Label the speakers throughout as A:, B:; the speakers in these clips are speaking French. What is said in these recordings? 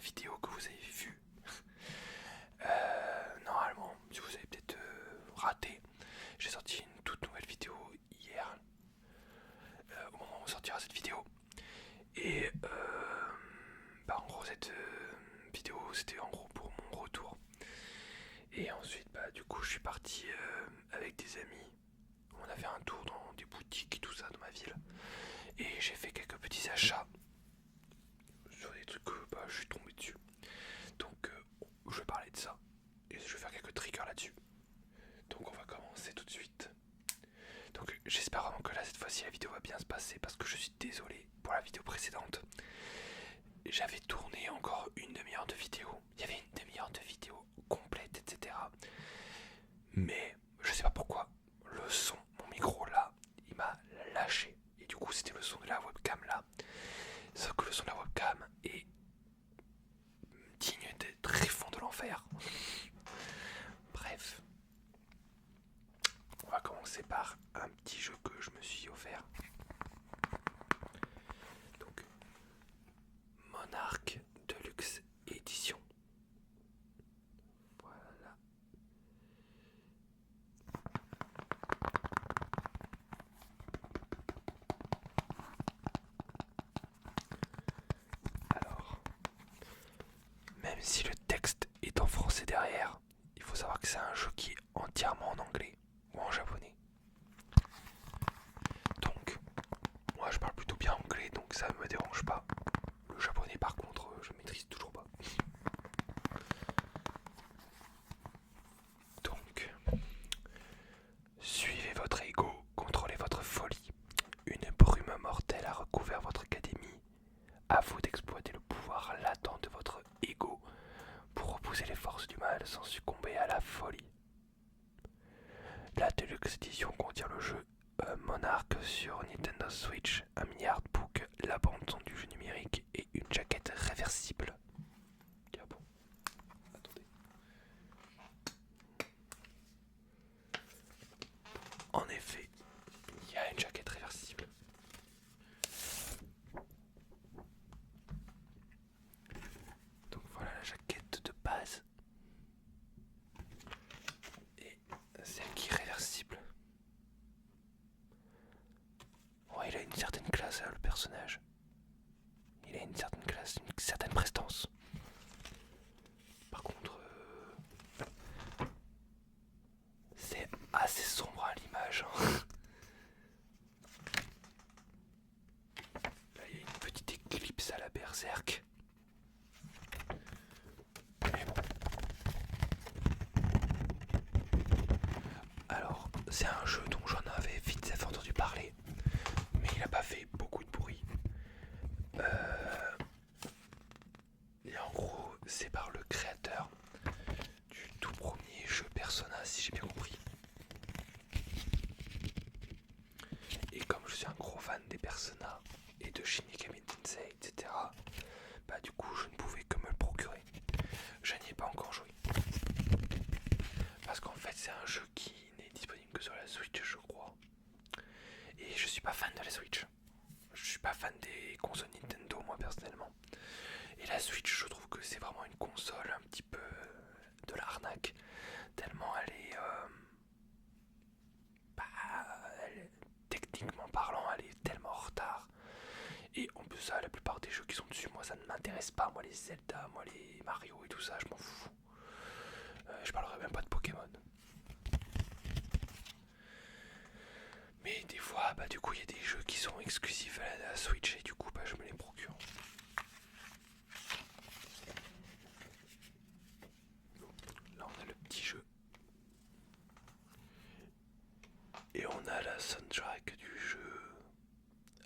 A: vidéos que vous avez vues. Normalement, si vous avez peut-être raté, j'ai sorti une toute nouvelle vidéo hier, au moment où sortira cette vidéo. Et en gros, cette vidéo, c'était en gros pour mon retour. Et ensuite, du coup, je suis parti avec des amis. On a fait un tour dans des boutiques et tout ça dans ma ville. Et j'ai fait quelques petits achats sur des trucs que je suis tombé dessus. Donc, je vais parler de ça. Et je vais faire quelques triggers là-dessus. Donc, on va commencer tout de suite. Donc, j'espère vraiment que là, cette fois-ci, la vidéo va bien se passer. Parce que je suis désolé pour la vidéo précédente. J'avais tourné encore une demi-heure de vidéo. Il y avait une demi-heure de vidéo complète, etc. Mais je sais pas pourquoi, le son, mon micro là, il m'a lâché. Et du coup, c'était le son de la webcam là. Sauf que le son de la webcam est digne des tréfonds de l'enfer. Bref. On va commencer par un petit jeu que je me suis offert. Donc, Monarch Deluxe Edition. Voilà. Alors, même si le texte est en français derrière, il faut savoir que c'est un jeu qui est entièrement en anglais ou en japonais. Donc, moi je parle plutôt bien anglais, donc ça me dérange pas. Le japonais par contre, je maîtrise toujours pas. Donc, suivez votre ego, contrôlez votre folie. Une brume mortelle a recouvert votre académie. À vous d'exploiter le pouvoir latent de votre ego pour repousser les forces du mal sans succomber à la folie. La Deluxe Edition contient le jeu Monarch sur Nintendo Switch, un mini artbook, la bande-son du jeu numérique et une jaquette réversible. Ah bon, attendez. En effet, il y a une jaquette réversible. Donc voilà la jaquette de base. Et celle qui est réversible. Oh, il a une certaine classe, le personnage. Il a une certaine classe, une certaine prestance. Par contre, c'est assez sombre à l'image. Là, il y a une petite éclipse à la berserk. Mais bon. Alors, c'est un jeu dont j'en avais vite fait entendu parler, mais il n'a pas fait beaucoup de bruit. Et en gros, c'est par le créateur du tout premier jeu Persona, si j'ai bien compris. Et comme je suis un gros fan des Persona et de Shin Megami Tensei, etc., du coup, je ne pouvais que me le procurer. Je n'y ai pas encore joué. Parce qu'en fait, c'est un jeu qui n'est disponible que sur la Switch, je crois. Et je suis pas fan de la Switch. Je suis pas fan des consoles Nintendo, moi, personnellement. Et la Switch, je trouve que c'est vraiment une console un petit peu de l'arnaque. Tellement elle est... techniquement parlant, elle est tellement en retard. Et en plus, ça, la plupart des jeux qui sont dessus, moi, ça ne m'intéresse pas. Moi, les Zelda, moi, les Mario et tout ça, je m'en fous. Je parlerai même pas de Pokémon. Mais des fois, du coup, il y a des jeux qui sont exclusifs à la Switch et du coup, je me les procure. Là, on a le petit jeu. Et on a la soundtrack du jeu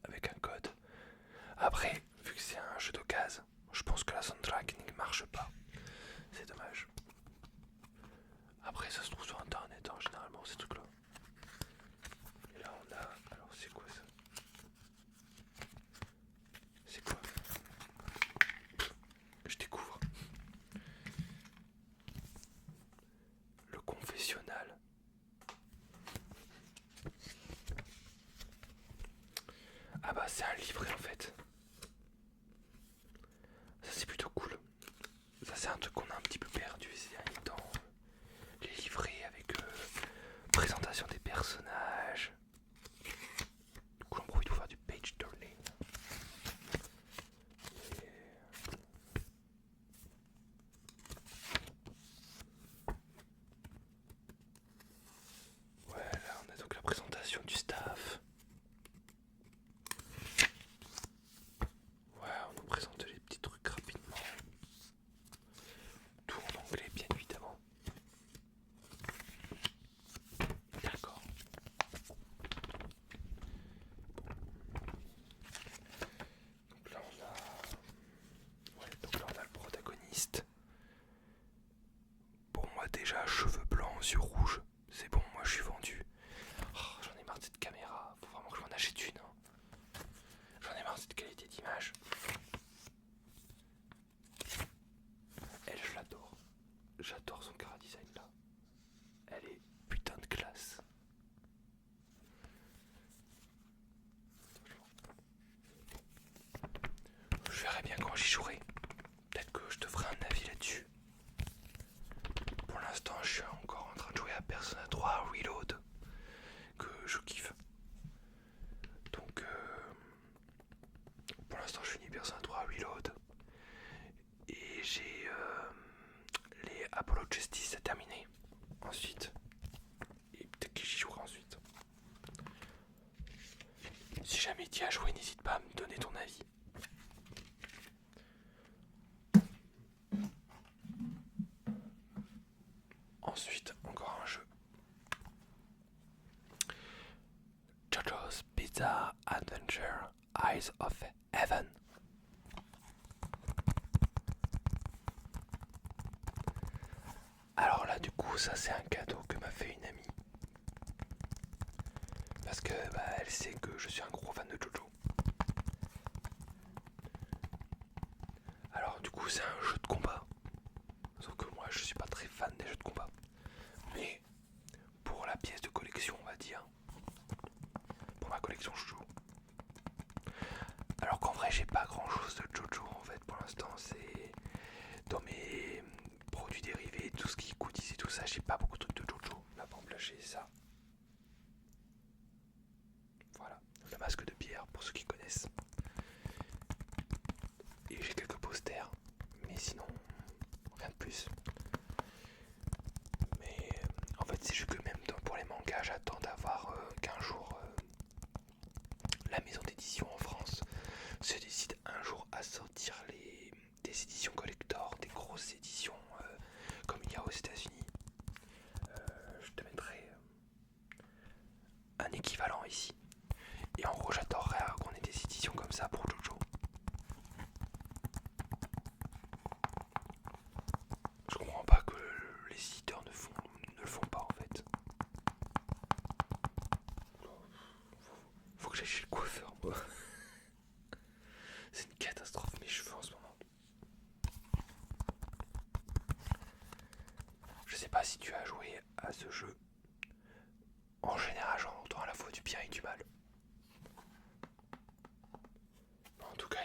A: avec un code. Après, vu que c'est un jeu d'occasion, je pense que la soundtrack ne marche pas. C'est dommage. Après, ça se trouve sur internet, généralement, ces trucs-là. Et là, on a... Alors, c'est quoi ça? C'est quoi? Je découvre. Le confessionnal. Ah c'est un livret en fait. Ça c'est plutôt cool. c'est un truc qu'on a un petit peu perdu ces derniers temps. Les livrets avec présentation des personnages. Du coup j'en profite pour faire du page turning. Voilà, on a donc la présentation du staff. Ouais, on nous présente les petits trucs rapidement. Tout en anglais, bien évidemment. D'accord. Donc là on a... Ouais, donc là on a le protagoniste. Bon, moi déjà, cheveux blancs, yeux rouges. C'est bon, moi je suis vendu. Oh, j'en ai marre de cette caméra. Faut vraiment que je m'en achète une. Hein. J'en ai marre de cette qualité d'image. Elle, je l'adore. J'adore son cara design là. Elle est putain de classe. Je verrai bien quand j'y jouerai. Peut-être que je te ferai un avis là-dessus. Pour l'instant, je suis encore en train de jouer à Persona 3 Reload, que je kiffe. Donc, pour l'instant, je finis Persona 3 Reload. Et j'ai les Apollo Justice à terminer. Ensuite. Et peut-être que j'y jouerai ensuite. Si jamais tu y as joué, n'hésite pas à me donner ton avis. Ensuite, encore un jeu. JoJo's Bizarre Adventure Eyes of Heaven. Alors là, du coup, ça c'est un cadeau que m'a fait une amie. Parce que elle sait que je suis un gros fan de JoJo. Alors du coup, c'est un jeu de combat. Sauf que moi, je suis pas très fan des jeux de combat. Mais pour la pièce de collection, on va dire. Pour ma collection, je joue. Alors qu'en vrai, j'ai pas grand chose de JoJo en fait pour l'instant. C'est dans mes produits dérivés, tout ce qui est goodies et tout ça, j'ai pas beaucoup de trucs de JoJo. Là, par exemple, là, j'ai ça. Voilà, le masque de pierre pour ceux qui connaissent. Et j'ai quelques posters, mais sinon, rien de plus. Mais en fait, c'est juste que même pour les mangas, j'attends d'avoir qu'un jour la maison d'édition en France se décide un jour à sortir des éditions collector, des grosses éditions comme il y a aux États-Unis. Je te mettrai un équivalent ici. Et en gros, j'adorerais qu'on ait des éditions comme ça pour JoJo. Je comprends pas que les éditeurs ne le font pas en fait. Faut que j'aille chez le coiffeur, moi. C'est une catastrophe mes cheveux en ce moment. Je sais pas si tu as joué à ce jeu. En général, j'en entends à la fois du bien et du mal. En tout cas,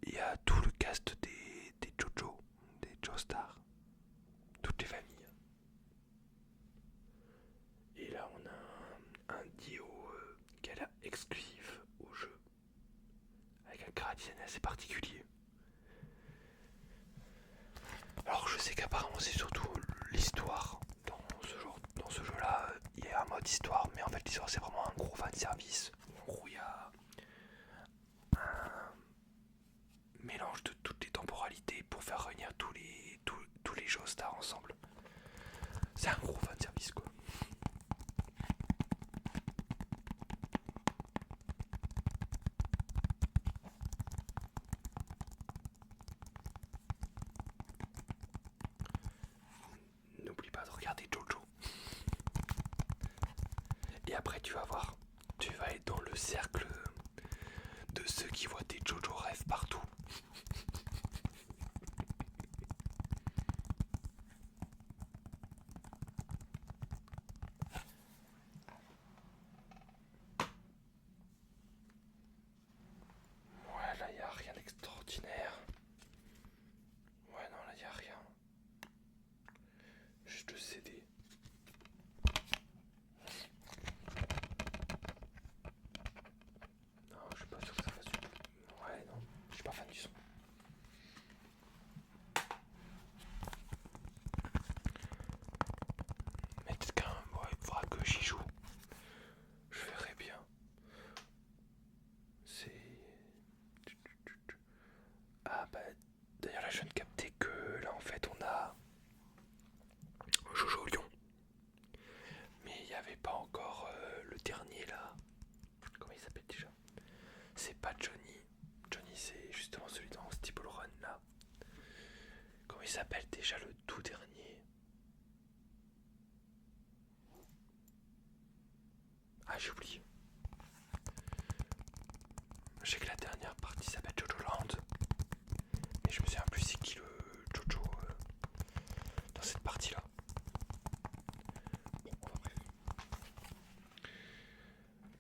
A: il y a tout le cast des JoJo, des Joestar, toutes les familles. Et là, on a un Dio qui a l'air exclusif au jeu, avec un caractère assez particulier. Alors, je sais qu'apparemment, c'est surtout l'histoire dans ce jeu-là. Il y a un mode histoire, mais en fait, l'histoire, c'est vraiment un gros fan service. En gros, il y a un mélange de toutes les temporalités pour faire réunir tous les Joestar ensemble. C'est un gros fan service quoi. N'oublie pas de regarder JoJo. Et après tu vas voir, tu vas être dans le cercle de ceux qui voient des JoJo rêves partout. Ouais, là y a rien d'extraordinaire. suis pas fan du son. Mais peut-être il faudra que j'y joue. Je verrai bien. C'est... Ah bah d'ailleurs là je viens de capter que là en fait on a Jojo Lion. Mais il n'y avait pas encore le dernier là. Comment il s'appelle déjà? C'est pas Johnny. Johnny c'est justement celui dans Stable Run là. Comment il s'appelle déjà le tout dernier? Ah j'ai oublié. Je sais que la dernière partie s'appelle Jojo Land. Mais je me souviens plus c'est qui le Jojo dans cette partie là. Bon, enfin bref.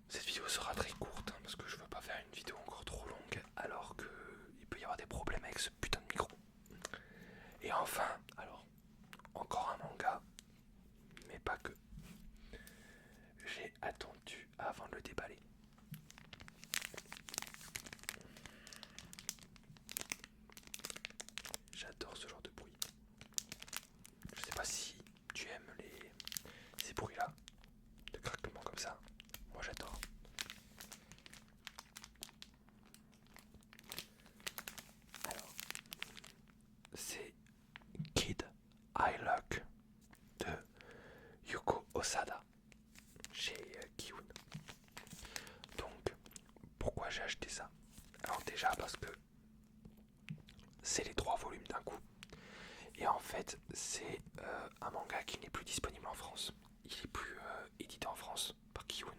A: Cette vidéo sera très courte hein, parce que je veux pas faire une vidéo encore trop longue alors qu'il peut y avoir des problèmes avec ce putain de micro. Et enfin, alors, encore un manga, mais pas que. J'ai attendu avant de le déballer. J'adore ce genre de bruit. Je sais pas si tu aimes ces bruits là, de craquement comme ça. Moi j'adore. Alors, c'est Kid I Luck de Yuko Osada chez Kiyun. Donc, pourquoi j'ai acheté ça? Alors déjà parce que c'est les 3 volumes d'un coup. Et en fait, c'est un manga qui n'est plus disponible en France. Il est plus édité en France par Kiyun.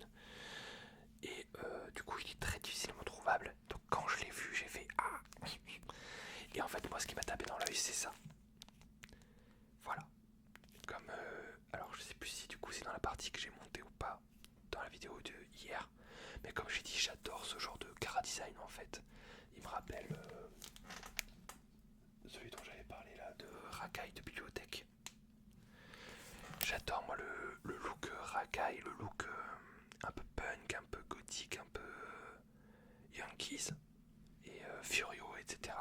A: Et du coup, il est très difficilement trouvable. Donc quand je l'ai vu, j'ai fait ah. Et en fait, moi, ce qui m'a tapé dans l'œil, c'est ça. Voilà. Comme alors, je sais plus si du coup c'est dans la partie que j'ai montée ou pas dans la vidéo de hier. Mais comme j'ai dit, j'adore ce genre de chara design en fait. Il me rappelle celui dont j'avais parlé là, de Rakai de bibliothèque. J'adore moi le look Rakai, le look un peu punk, un peu gothique, un peu Yankees et Furio, etc.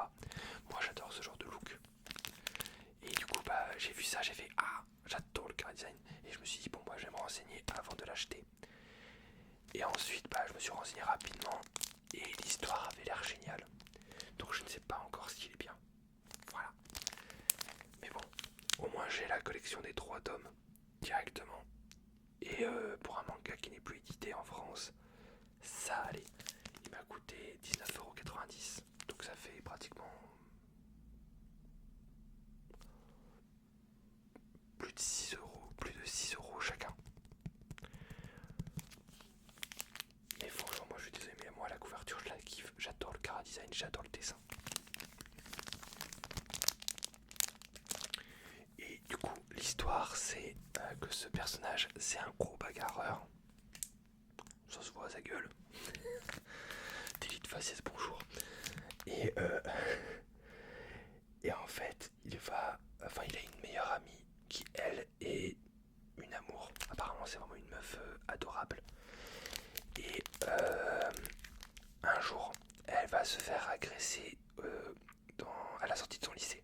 A: Moi j'adore ce genre de look. Et du coup bah j'ai vu ça, j'ai fait ah, j'adore le chara design. Et je me suis dit bon moi je vais me renseigner avant de l'acheter. Et ensuite bah je me suis renseigné rapidement et l'histoire avait l'air géniale. Donc je ne sais pas encore s'il est bien. Voilà. Mais bon, au moins j'ai la collection des 3 tomes directement. Et pour un manga qui n'est plus édité en France, ça allait. Il m'a coûté 19,90 €. Donc ça fait pratiquement plus de 6 euros, plus de 6 € chacun. Mais franchement, moi je suis désolé, mais moi la couverture je la kiffe. J'adore le chara design, j'adore le dessin. Et du coup, l'histoire c'est que ce personnage c'est un gros bagarreur. Ça se voit à sa gueule. D'élite faciès, bonjour. Et et en fait, il a une meilleure amie qui elle est une amour. Apparemment, c'est vraiment une meuf adorable. Et un jour, elle va se faire agresser à la sortie de son lycée.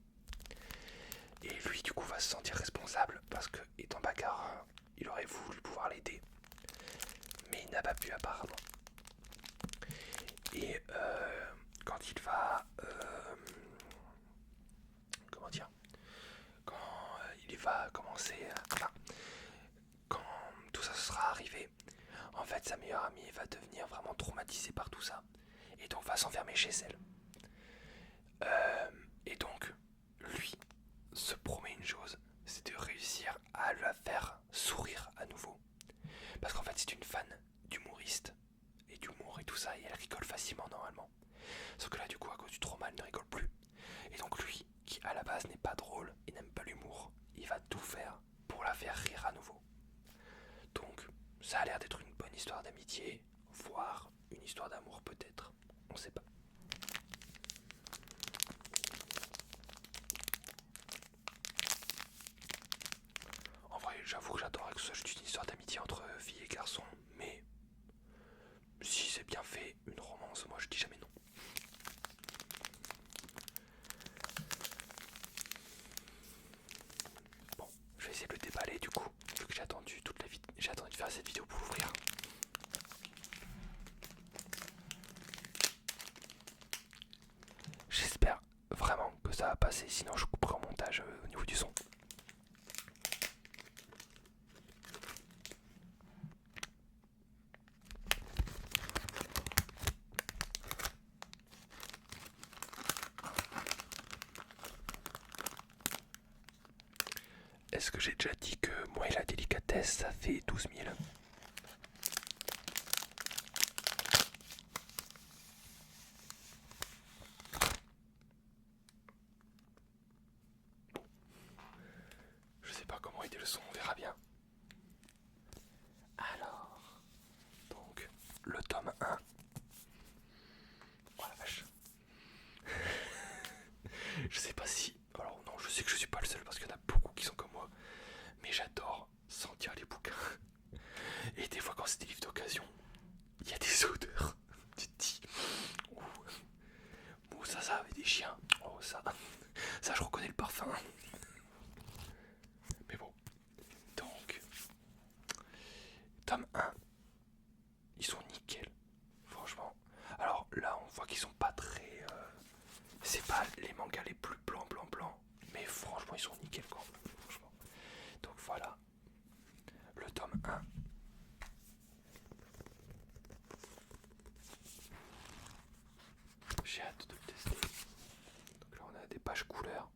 A: Et lui, du coup, va se sentir responsable parce que, étant bagarreur, il aurait voulu pouvoir l'aider, mais il n'a pas pu apparemment. Et quand il va comment dire, quand il va commencer enfin, quand tout ça sera arrivé, en fait sa meilleure amie va devenir vraiment traumatisée par tout ça et donc va s'enfermer chez elle. Et donc lui se promet une chose, c'est de réussir à la faire sourire à nouveau, parce qu'en fait c'est une fan d'humoriste et d'humour et tout ça, et elle rigole facilement normalement. Sauf que là du coup à cause du trauma elle ne rigole plus. Et donc lui, qui à la base n'est pas drôle et n'aime pas l'humour, il va tout faire pour la faire rire à nouveau. Donc ça a l'air d'être une bonne histoire d'amitié, voire une histoire d'amour peut-être, on sait pas. va passer, sinon je couperai en montage au niveau du son. Est-ce que j'ai déjà dit que moi et la délicatesse ça fait 12 000? Je sais pas comment aider le son, on verra bien. Alors, donc, le tome 1. Oh la vache. Je sais pas si... Alors non, je sais que je suis pas le seul parce qu'il y en a beaucoup qui sont comme moi. Mais j'adore sentir les bouquins. Et des fois quand c'est des livres d'occasion, il y a des odeurs. Tu te dis... Oh, ça avec des chiens. Oh ça je reconnais le parfum. Mais bon. Donc... Tome 1. Ils sont nickel. Franchement. Alors là on voit qu'ils sont pas très... C'est pas les mangas les plus blancs. Mais franchement ils sont nickel quoi. Franchement. Donc voilà. Le tome 1. J'ai hâte de le tester. Donc là on a des pages couleurs.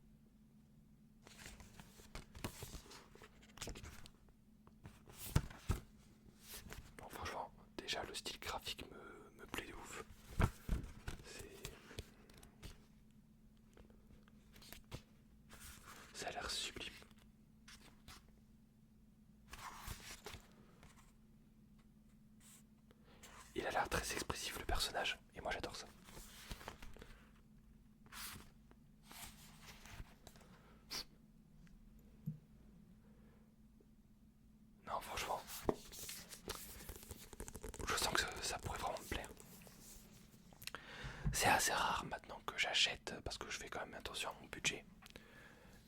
A: Bon, franchement, déjà le style graphique me plaît de ouf. Ça a l'air sublime. Il a l'air très expressif le personnage, et moi j'adore ça. Non franchement, je sens que ça pourrait vraiment me plaire. C'est assez rare maintenant que j'achète, parce que je fais quand même attention à mon budget.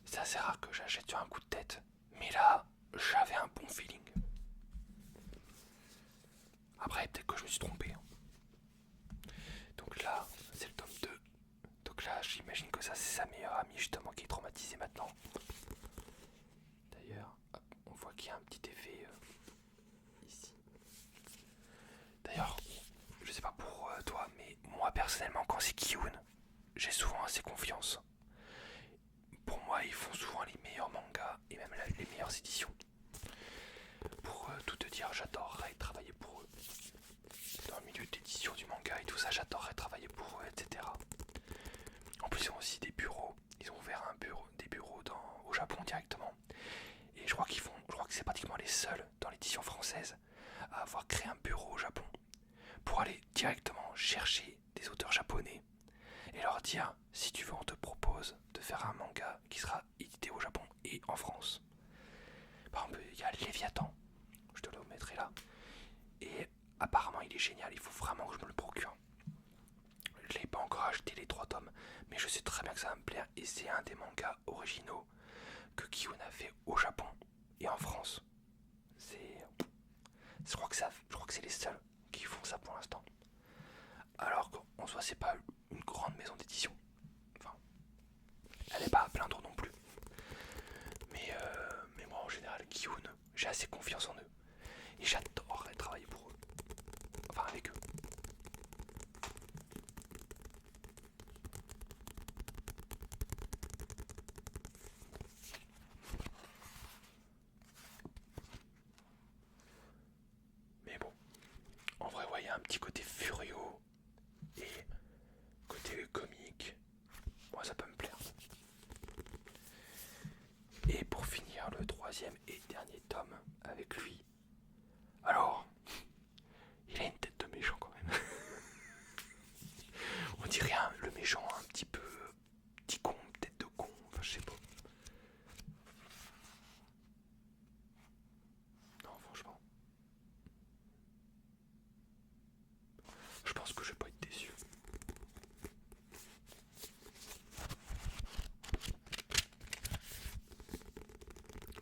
A: C'est assez rare que j'achète sur un coup de tête. Mais là, j'avais un bon feeling. Après, peut-être que je me suis trompé. Donc là, c'est le tome 2. Donc là, j'imagine que ça, c'est sa meilleure amie justement qui est traumatisée maintenant. D'ailleurs, on voit qu'il y a un petit effet ici. D'ailleurs, je sais pas pour toi, mais moi personnellement, quand c'est Kiyun, j'ai souvent assez confiance. Pour moi, ils font souvent les meilleurs mangas et même les meilleures éditions. Pour tout te dire, j'adorerais travailler pour eux. Dans le milieu d'édition du manga et tout ça, j'adorerais travailler pour eux, etc. En plus, ils ont aussi des bureaux. Ils ont ouvert des bureaux au Japon directement. Et je crois que c'est pratiquement les seuls dans l'édition française à avoir créé un bureau au Japon pour aller directement chercher des auteurs japonais et leur dire si tu veux on te propose de faire un manga qui sera édité au Japon et en France. Par exemple il y a Léviathan, je te le mettrai là, et apparemment il est génial, il faut vraiment que je me le procure. Je l'ai pas encore acheté les 3 tomes, mais je sais très bien que ça va me plaire et c'est un des mangas originaux que Kiyun a fait au Japon et en France. Je crois que c'est les seuls qui font ça pour l'instant. Alors qu'en soi c'est pas une grande maison d'édition. Enfin, elle n'est pas à plaindre non plus. Mais moi en général, Kiyun, j'ai assez confiance en eux. Et j'adorerais travailler pour eux. Enfin avec eux. Mais bon, en vrai, ouais, il y a un petit côté furieux et côté comique. Moi, ça peut me plaire. Et pour finir, le 3e et dernier tome avec lui. Alors, il a une tête de méchant quand même. On dirait le méchant un petit peu petit con, tête de con, enfin je sais pas. Non, franchement. Je pense que je vais pas être déçu.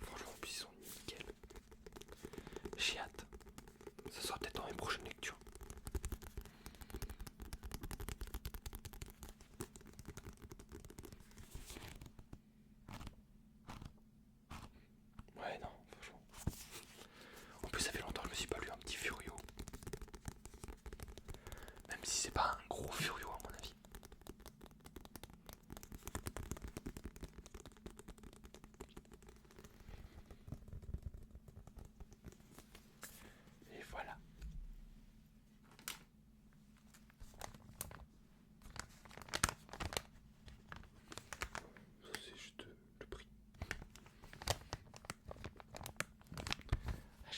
A: Franchement, en plus ils sont nickel.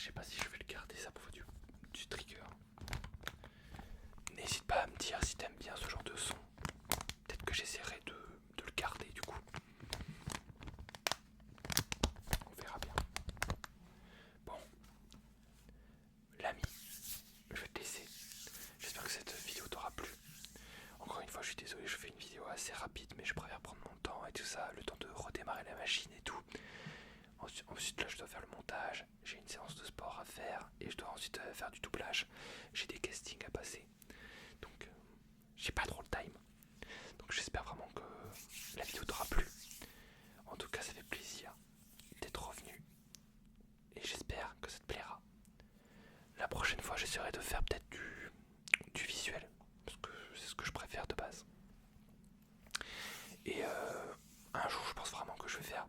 A: sais pas si je vais le garder ça pour faire du trigger. N'hésite pas à me dire si t'aimes bien ce genre de son. Peut-être que j'essaierai de le garder du coup. On verra bien. Bon, l'ami, je vais te laisser. J'espère que cette vidéo t'aura plu. Encore une fois, je suis désolé, je fais une vidéo assez rapide, mais je préfère prendre mon temps et tout ça, le temps de redémarrer la machine et tout. Ensuite, là, je dois faire le montage, j'ai une séance de sport à faire et je dois ensuite faire du doublage. J'ai des castings à passer, donc j'ai pas trop le time. Donc j'espère vraiment que la vidéo t'aura plu. En tout cas, ça fait plaisir d'être revenu et j'espère que ça te plaira. La prochaine fois, j'essaierai de faire peut-être du visuel, parce que c'est ce que je préfère de base. Et un jour, je pense vraiment que je vais faire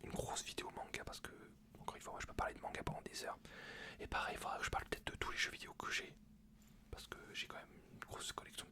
A: une grosse vidéo manga, parce que, encore une fois, moi je peux parler de manga pendant des heures. Et pareil, il faudra que je parle peut-être de tous les jeux vidéo que j'ai, parce que j'ai quand même une grosse collection